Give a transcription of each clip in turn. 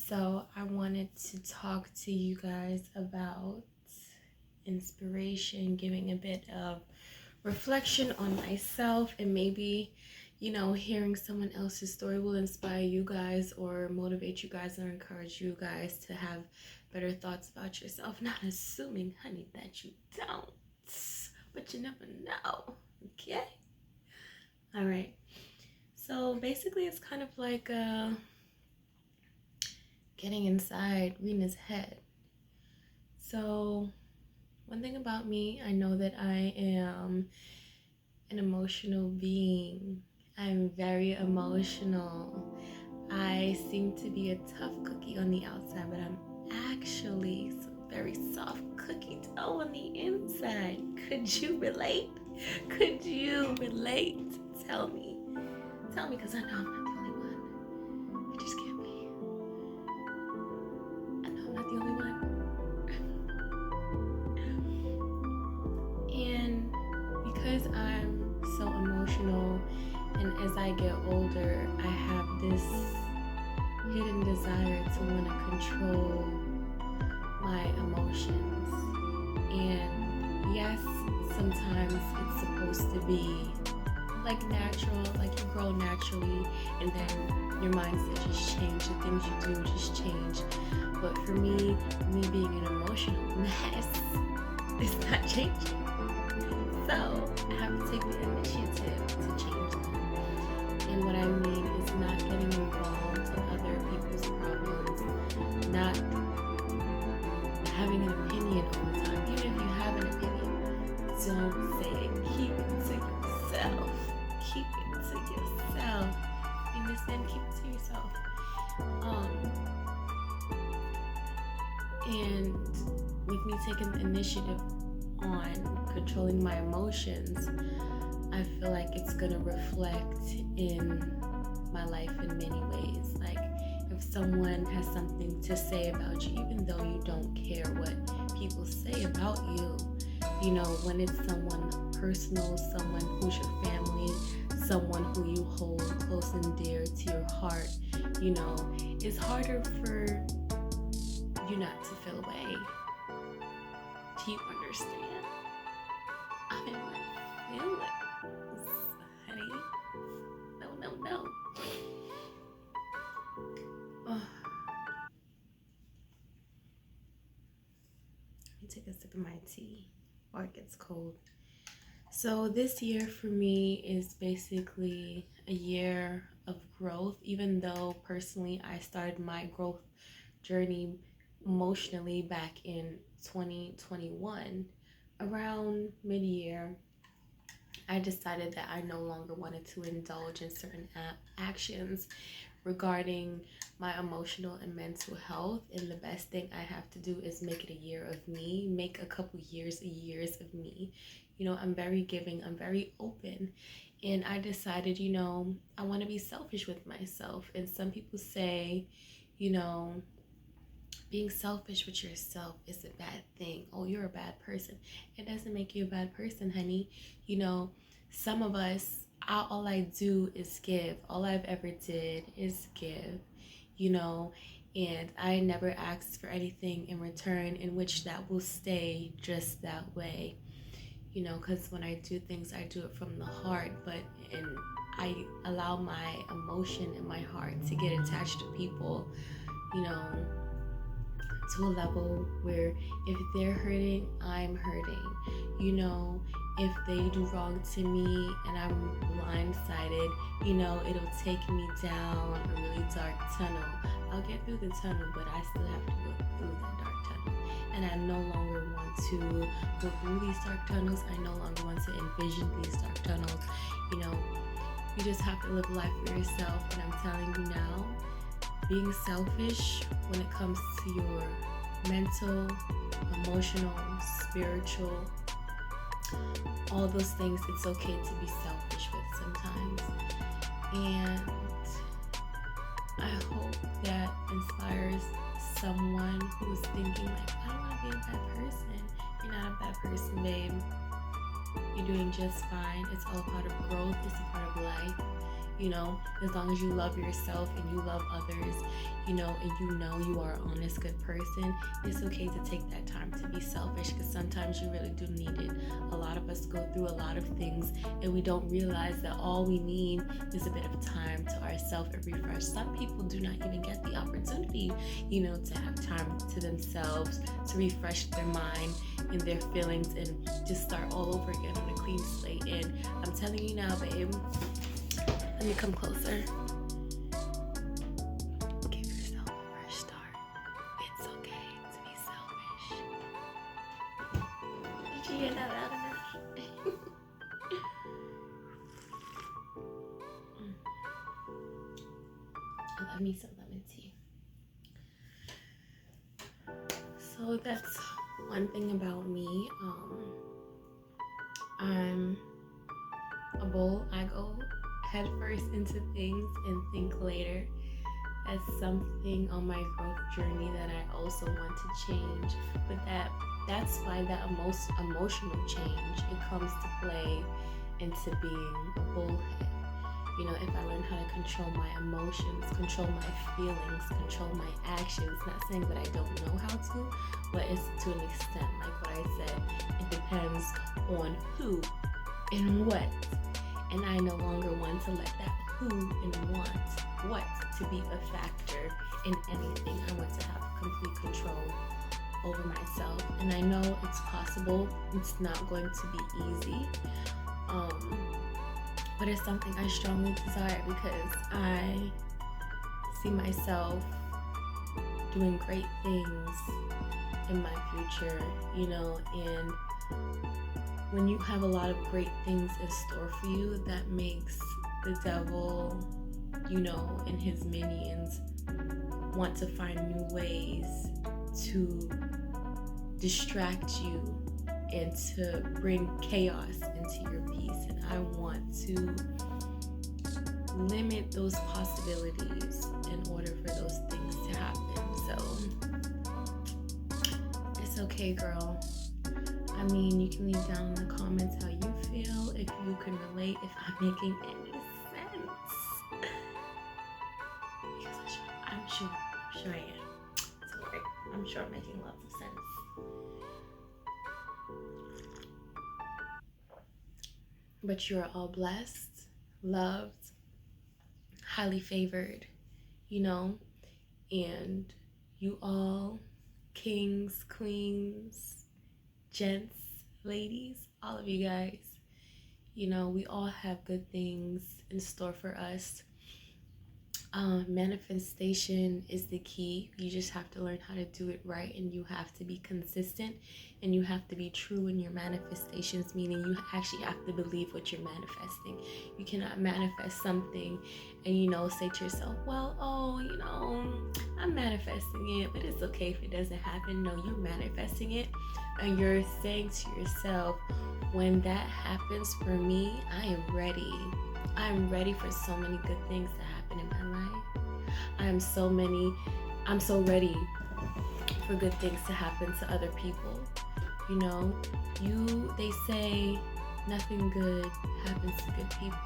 So I wanted to talk to you guys about inspiration, giving a bit of reflection on myself, and maybe, hearing someone else's story will inspire you guys or motivate you guys or encourage you guys to have better thoughts about yourself. Not assuming, honey, that you don't, but you never know. Okay? All right. So basically, it's kind of like getting inside Rena's head. So one thing about me, I know that I am an emotional being. I'm very emotional. I seem to be a tough cookie on the outside, but I'm actually some very soft cookie dough on the inside. Could you relate? Could you relate? Tell me, because I know I'm not the only one. I just can't be. I know I'm not the only one. And because I'm so emotional, and as I get older, I have this hidden desire to want to control my emotions. And yes, sometimes it's supposed to be like natural, like you grow naturally, and then your mindset just change, the things you do just change. But for me being an emotional mess, it's not changing. So I have to take the initiative to change them. And what I mean is not getting involved in other people's problems, not having an opinion all the time. Even if you have an opinion, don't say it. Keep it to yourself. Keep it to yourself. You understand? Keep it to yourself. And with me taking the initiative on controlling my emotions, I feel like it's gonna reflect in my life in many ways. Like if someone has something to say about you, even though you don't care what people say about you, when it's someone personal, someone who's your family, someone who you hold close and dear to your heart, it's harder for you not to feel away. Do you understand? I'm in my feelings, honey. No. Oh. Let me take a sip of my tea before it gets cold. So this year for me is basically a year of growth, even though personally I started my growth journey emotionally back in 2021. Around mid-year, I decided that I no longer wanted to indulge in certain actions regarding my emotional and mental health, and the best thing I have to do is make it a year of me, make a couple years of me. I'm very giving, I'm very open, and I decided, I want to be selfish with myself. And some people say, being selfish with yourself is a bad thing. Oh, you're a bad person. It doesn't make you a bad person, honey. Some of us, all I do is give. All I've ever did is give, and I never asked for anything in return, in which that will stay just that way, because when I do things, I do it from the heart, and I allow my emotion and my heart to get attached to people, to a level where if they're hurting, I'm hurting. If they do wrong to me and I'm blindsided, it'll take me down a really dark tunnel. I'll get through the tunnel, but I still have to go through that dark tunnel. And I no longer want to go through these dark tunnels. I no longer want to envision these dark tunnels. You just have to live life for yourself. And I'm telling you now, being selfish when it comes to your mental, emotional, spiritual, all those things, it's okay to be selfish with sometimes. And I hope that inspires someone who's thinking like, I don't want to be a bad person. You're not a bad person, babe. You're doing just fine. It's all part of growth. It's a part of life. You know, as long as you love yourself and you love others, you know, and you know you are an honest, good person, it's okay to take that time to be selfish, because sometimes you really do need it. A lot of us go through a lot of things and we don't realize that all we need is a bit of time to ourselves and refresh. Some people do not even get the opportunity, you know, to have time to themselves, to refresh their mind and their feelings and just start all over again on a clean slate. And I'm telling you now, babe, let me come closer. Give yourself a fresh start. It's okay to be selfish. Did you hear that loud enough? I love me some lemon tea. So that's one thing about me. I'm a bull. I go head first into things and think later. That's something on my growth journey that I also want to change. But that's why that emotional change, it comes to play into being a bullhead. You know, if I learn how to control my emotions, control my feelings, control my actions, not saying that I don't know how to, but it's to an extent, like what I said, it depends on who and what. And I no longer want to let that who and what to be a factor in anything. I want to have complete control over myself. And I know it's possible. It's not going to be easy. But it's something I strongly desire, because I see myself doing great things in my future, you know, and when you have a lot of great things in store for you, that makes the devil, you know, and his minions want to find new ways to distract you and to bring chaos into your peace. And I want to limit those possibilities in order for those things to happen. So it's okay, girl. I mean, you can leave down in the comments how you feel, if you can relate, if I'm making any sense. Because I'm sure I am. Don't worry, I'm sure I'm making lots of sense. But you're all blessed, loved, highly favored, you know, and you all, kings, queens, gents, ladies, all of you guys, you know, we all have good things in store for us. Manifestation is the key. You just have to learn how to do it right, and you have to be consistent, and you have to be true in your manifestations, meaning you actually have to believe what you're manifesting. You cannot manifest something and, you know, say to yourself, well, oh, you know, I'm manifesting it, but it's okay if it doesn't happen. No, you're manifesting it, and you're saying to yourself, when that happens for me, I am ready. I'm ready for so many good things to happen in my life. I'm so ready for good things to happen to other people. You know, they say nothing good happens to good people.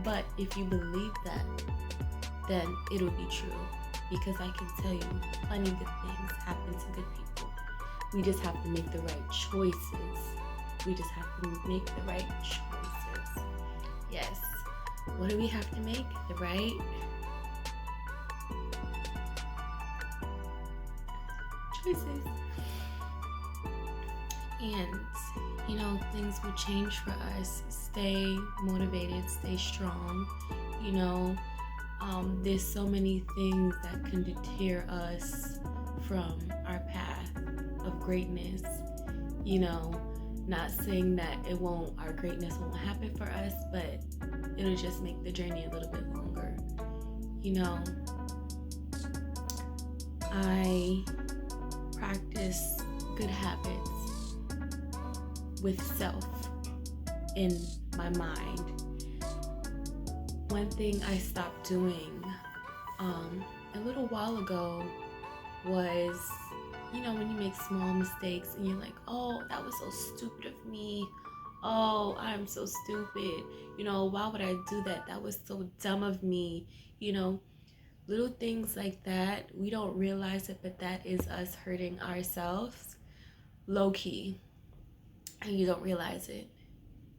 But if you believe that, then it'll be true. Because I can tell you, plenty of good things happen to good people. We just have to make the right choices. We just have to make the right choices. Yes. What do we have to make? The right choices. And, you know, things will change for us. Stay motivated, stay strong. You know, there's so many things that can deter us from our path of greatness. You know, not saying that our greatness won't happen for us, but it'll just make the journey a little bit longer. You know, I practice good habits with self in my mind. One thing I stopped doing a little while ago was, you know, when you make small mistakes and you're like, oh, that was so stupid of me. oh, I'm so stupid. Why would I do that? That was so dumb of me. Little things like that. We don't realize it, but that is us hurting ourselves low key. And you don't realize it.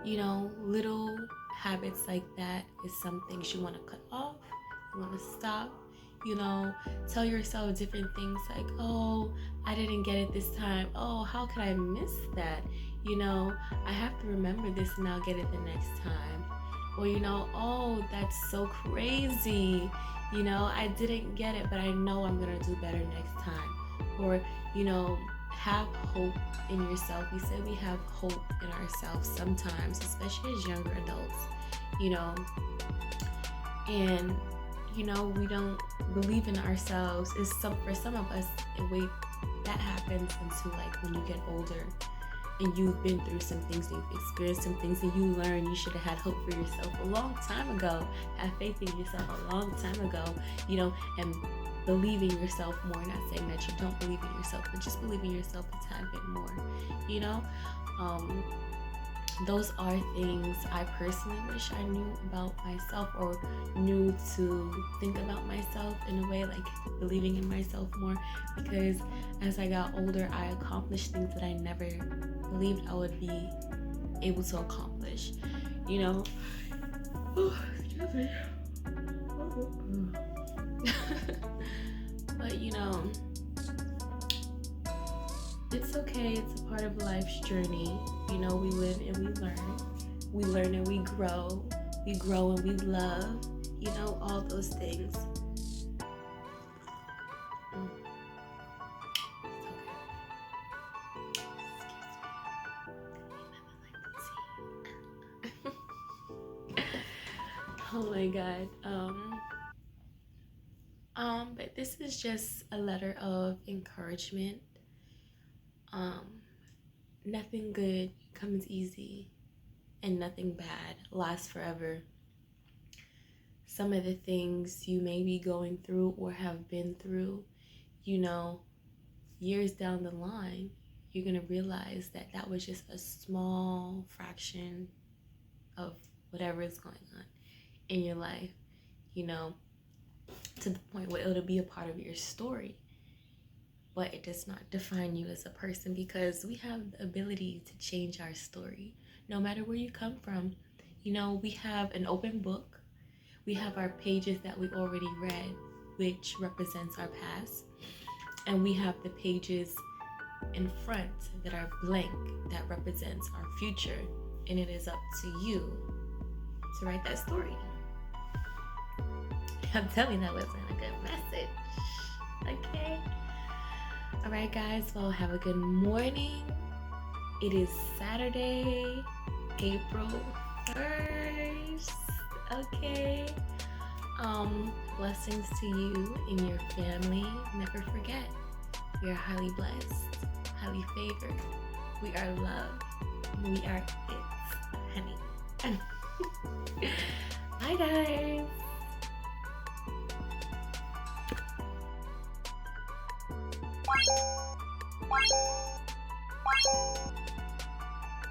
Little habits like that is some things you want to cut off, you want to stop. Tell yourself different things like, oh, I didn't get it this time. Oh, how could I miss that? I have to remember this and I'll get it the next time. Or, oh, that's so crazy. I didn't get it, but I know I'm going to do better next time. Or, have hope in yourself. We say we have hope in ourselves sometimes, especially as younger adults, and we don't believe in ourselves. For some of us, that happens until like when you get older and you've been through some things, you've experienced some things, and you learn you should have had hope for yourself a long time ago, have faith in yourself a long time ago, and believe in yourself more. Not saying that you don't believe in yourself, but just believe in yourself a tad bit more. Those are things I personally wish I knew about myself, or knew to think about myself in a way, like believing in myself more, because as I got older, I accomplished things that I never believed I would be able to accomplish. Excuse me. But it's okay. It's a part of life's journey. We live and we learn. We learn and we grow. We grow and we love. All those things. Oh my God. But this is just a letter of encouragement. Nothing good comes easy, and nothing bad lasts forever. Some of the things you may be going through or have been through, years down the line, you're gonna realize that that was just a small fraction of whatever is going on in your life, to the point where it'll be a part of your story. But it does not define you as a person, because we have the ability to change our story no matter where you come from. We have an open book. We have our pages that we already read, which represents our past. And we have the pages in front that are blank, that represents our future. And it is up to you to write that story. I'm telling you, that wasn't a good message. Okay? Alright guys, well, have a good morning. It is Saturday, April 1st. Okay. Blessings to you and your family. Never forget, we are highly blessed, highly favored. We are loved. We are it, honey. Bye guys.